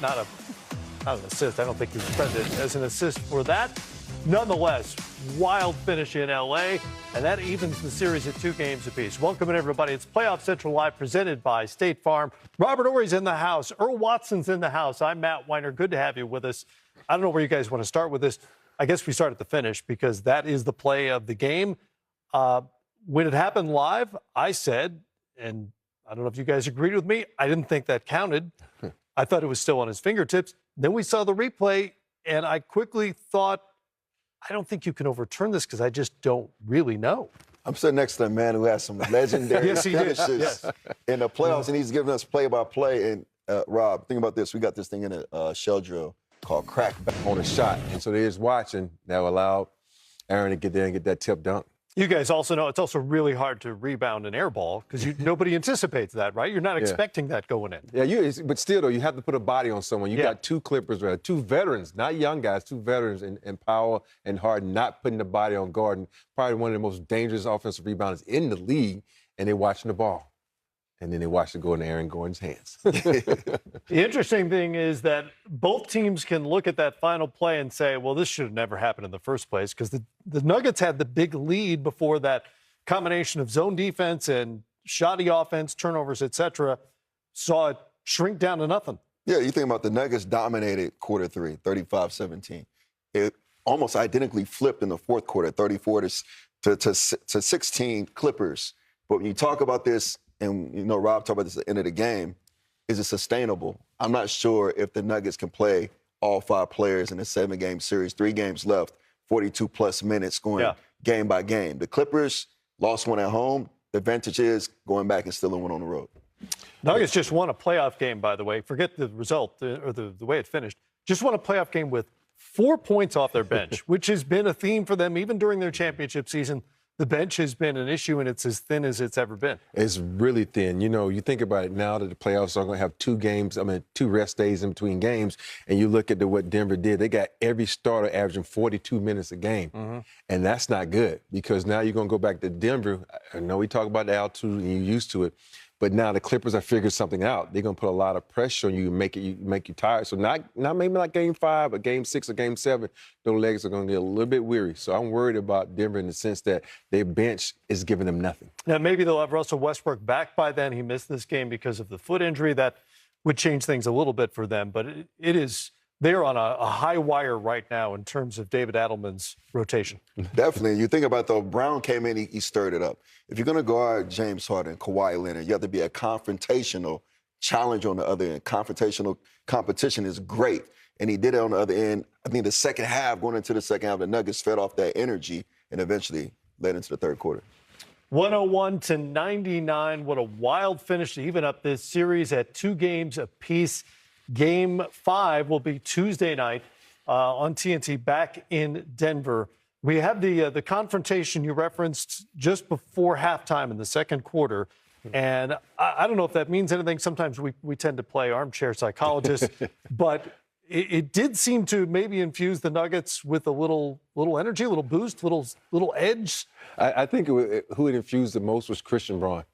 Not an assist. I don't think he was credited as an assist for that. Nonetheless, wild finish in L.A., and that evens the series at 2 games apiece. Welcome in, everybody. It's Playoff Central Live presented by State Farm. Robert Horry's in the house. Earl Watson's in the house. I'm Matt Weiner. Good to have you with us. I don't know where you guys want to start with this. I guess we start at the finish because that is the play of the game. When it happened live, I said, and I don't know if you guys agreed with me, I didn't think that counted. I thought it was still on his fingertips. Then we saw the replay, and I quickly thought, I don't think you can overturn this because I just don't really know. I'm sitting next to a man who has some legendary Yes, he did. finishes in the playoffs, and he's giving us play-by-play. And, Rob, think about this. We got this thing in a shell drill called crackback on a shot. And so they just watching. That allowed Aaron to get there and get that tip dunk. You guys also know it's also really hard to rebound an air ball because nobody anticipates that, right? You're not expecting that going in. Yeah, but still, though, you have to put a body on someone. You got 2 Clippers, right? 2 veterans, not young guys, 2 veterans in Powell and Harden, not putting the body on Gordon. Probably one of the most dangerous offensive rebounders in the league, and they're watching the ball. And then they watch it go into Aaron Gordon's hands. The interesting thing is that both teams can look at that final play and say, well, this should have never happened in the first place because the Nuggets had the big lead before that combination of zone defense and shoddy offense, turnovers, etc. Saw it shrink down to nothing. Yeah, you think about the Nuggets dominated quarter 3, 35-17. It almost identically flipped in the fourth quarter, 34 to 16 Clippers. But when you talk about this, and, you know, Rob talked about this at the end of the game, is it sustainable? I'm not sure if the Nuggets can play all 5 players in a 7-game series, 3 games left, 42-plus minutes going game by game. The Clippers lost one at home. The advantage is going back and stealing one on the road. Nuggets just won a playoff game, by the way. Forget the result or the way it finished. Just won a playoff game with 4 points off their bench, which has been a theme for them even during their championship season. The bench has been an issue, and it's as thin as it's ever been. It's really thin. You know, you think about it now that the playoffs are going to have 2 rest days in between games, and you look at what Denver did. They got every starter averaging 42 minutes a game, and that's not good because now you're going to go back to Denver. I know we talk about the altitude, and you're used to it, but now the Clippers are figuring something out. They're going to put a lot of pressure on you and make you tired. So not maybe like Game 5 or Game 6 or Game 7, those legs are going to get a little bit weary. So I'm worried about Denver in the sense that their bench is giving them nothing. Now, maybe they'll have Russell Westbrook back by then. He missed this game because of the foot injury. That would change things a little bit for them. But they're on a high wire right now in terms of David Adelman's rotation. Definitely. You think about, though, Brown came in, he stirred it up. If you're going to guard James Harden, Kawhi Leonard, you have to be a confrontational challenge on the other end. Confrontational competition is great. And he did it on the other end. I think the second half, going into the second half, the Nuggets fed off that energy and eventually led into the third quarter. 101-99. What a wild finish to even up this series at 2 games apiece. Game 5 will be Tuesday night on TNT back in Denver. We have the confrontation you referenced just before halftime in the second quarter. And I don't know if that means anything. Sometimes we tend to play armchair psychologists. But it did seem to maybe infuse the Nuggets with a little energy, a little boost, little edge. I think who it infused the most was Christian Braun.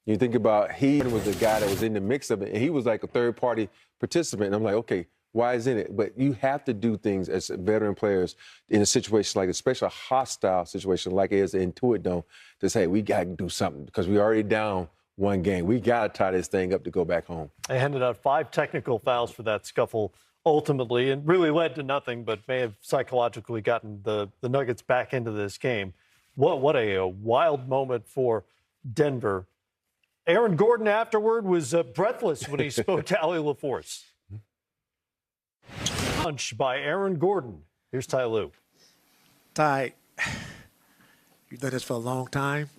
You think about he was the guy that was in the mix of it, and he was like a third-party participant. And I'm like, okay, why is it? But you have to do things as veteran players in a situation like, especially a hostile situation like it is in Intuit Dome, to say, we got to do something because we already down 1 game. We got to tie this thing up to go back home. They handed out 5 technical fouls for that scuffle ultimately, and really led to nothing, but may have psychologically gotten the Nuggets back into this game. What a wild moment for Denver. Aaron Gordon afterward was breathless when he spoke to Allie LaForce. Punch by Aaron Gordon. Here's Ty Lue. Ty, you've done this for a long time.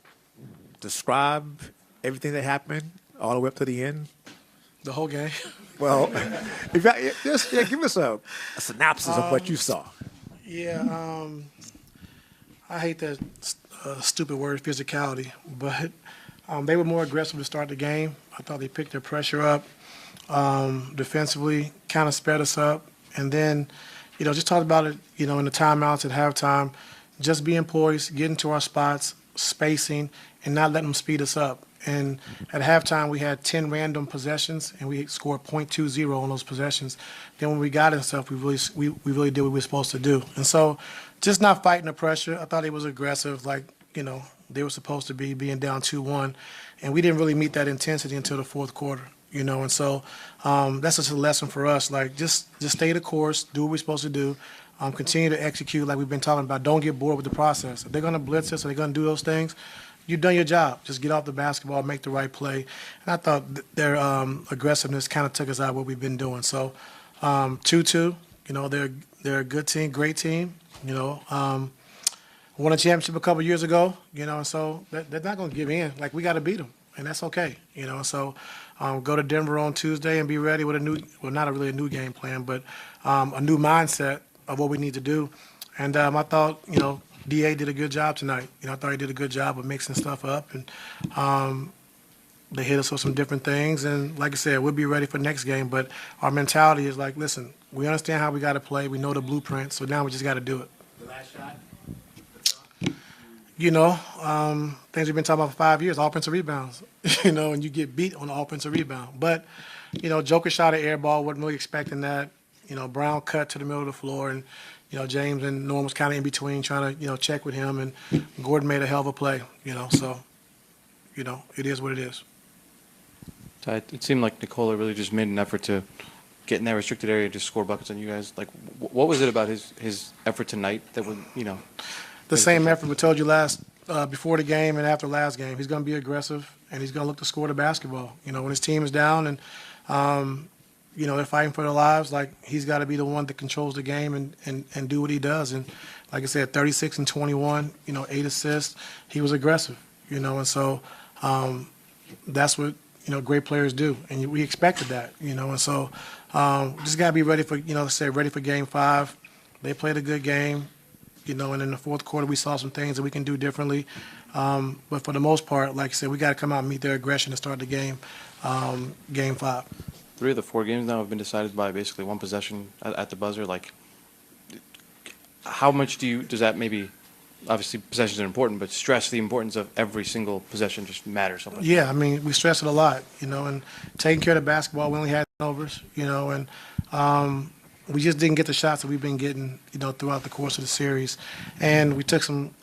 Describe everything that happened all the way up to the end. The whole game. Well, just give us a synopsis of what you saw. Yeah, I hate that stupid word, physicality, but they were more aggressive to start the game. I thought they picked their pressure up defensively, kind of sped us up, and then, just talked about it, in the timeouts at halftime, just being poised, getting to our spots, spacing, and not letting them speed us up. And at halftime, we had 10 random possessions, and we scored .20 on those possessions. Then when we got in stuff, we really did what we were supposed to do. And so just not fighting the pressure. I thought it was aggressive, like, you know, they were supposed to be being down 2-1. And we didn't really meet that intensity until the fourth quarter, you know. And so that's just a lesson for us. Like, just stay the course, do what we're supposed to do. Continue to execute like we've been talking about. Don't get bored with the process. If they're going to blitz us or they're going to do those things, you've done your job. Just get off the basketball, make the right play. And I thought their aggressiveness kind of took us out of what we've been doing. So 2-2, you know, they're a good team, great team. You know, won a championship a couple years ago. You know, and so they're not going to give in. Like, we got to beat them, and that's okay. You know, so go to Denver on Tuesday and be ready with a new, well, not really a new game plan, but a new mindset of what we need to do. And I thought, you know, DA did a good job tonight. You know, I thought he did a good job of mixing stuff up, and they hit us with some different things. And like I said, we'll be ready for next game. But our mentality is like, listen, we understand how we got to play. We know the blueprint, so now we just got to do it. The last shot. You know, things we've been talking about for 5 years, offensive rebounds, you know, and you get beat on the offensive rebound. But, you know, Joker shot an air ball, wasn't really expecting that. You know, Brown cut to the middle of the floor, and, you know, James and Norm was kind of in between trying to, you know, check with him, and Gordon made a hell of a play, you know. So, you know, it is what it is. It seemed like Nikola really just made an effort to get in that restricted area and just score buckets on you guys. Like, what was it about his effort tonight that would, you know? The same effort we told you before the game and after last game. He's going to be aggressive, and he's going to look to score the basketball. You know, when his team is down and, you know, they're fighting for their lives, like, he's got to be the one that controls the game and do what he does. And like I said, 36 and 21, you know, 8 assists. He was aggressive, you know, and so that's what, you know, great players do. And we expected that, you know, and so just got to be ready for, you know, ready for Game 5. They played a good game. You know, and in the fourth quarter, we saw some things that we can do differently. But for the most part, like I said, we got to come out and meet their aggression to start the game, Game 5. 3 of the 4 games now have been decided by basically one possession at the buzzer. Like, how much does that maybe, obviously possessions are important, but stress the importance of every single possession just matters so much? Yeah, I mean, we stress it a lot, you know, and taking care of the basketball, we only had turnovers, you know, and we just didn't get the shots that we've been getting, you know, throughout the course of the series. And we took some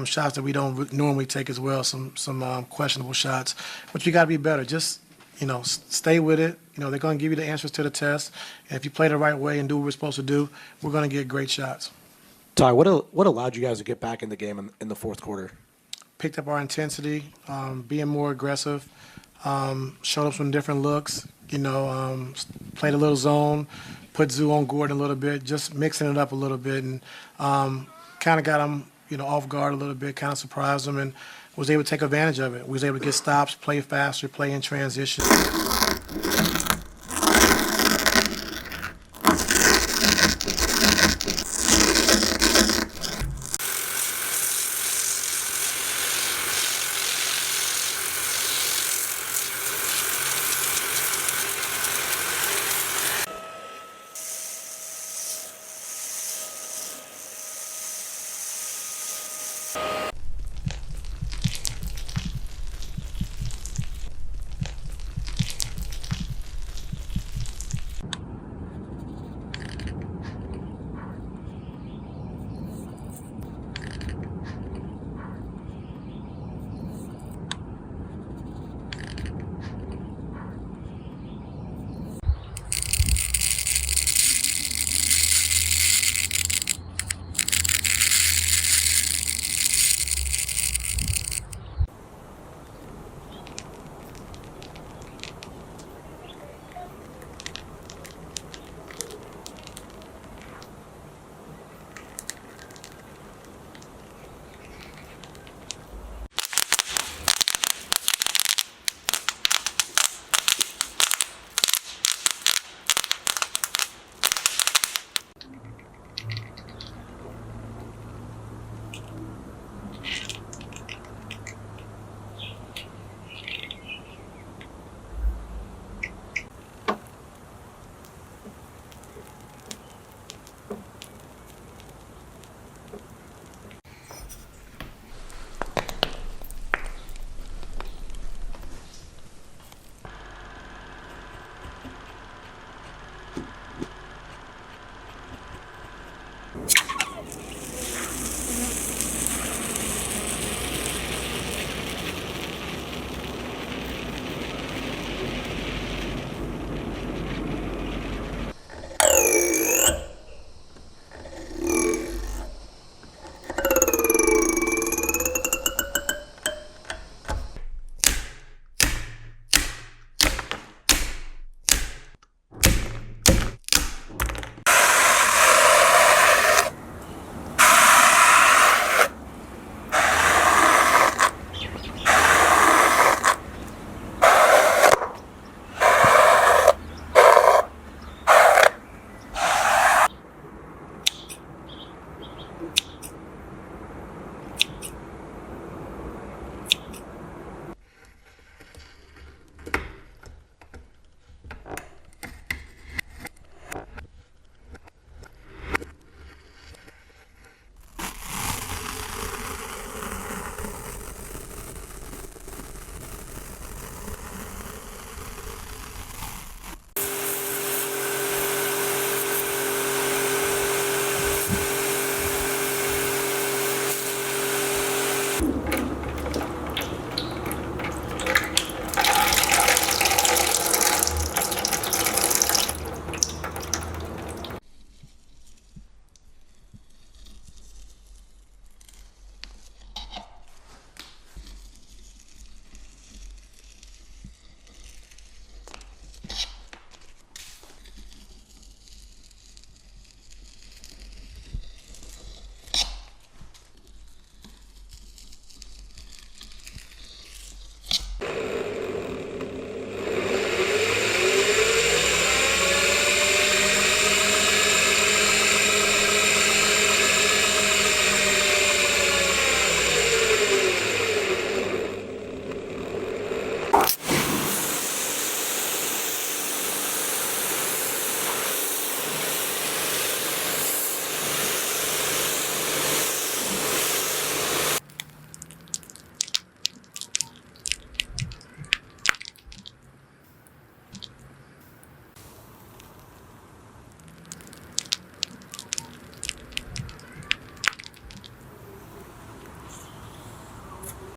shots that we don't normally take as well, some questionable shots. But you got to be better. Just, you know, stay with it. You know, they're going to give you the answers to the test. And if you play the right way and do what we're supposed to do, we're going to get great shots. Ty, what allowed you guys to get back in the game in the fourth quarter? Picked up our intensity, being more aggressive, showed up some different looks, you know, played a little zone, put Zoo on Gordon a little bit, just mixing it up a little bit, and kind of got him, you know, off guard a little bit, kind of surprised him, and was able to take advantage of it. We was able to get stops, play faster, play in transition.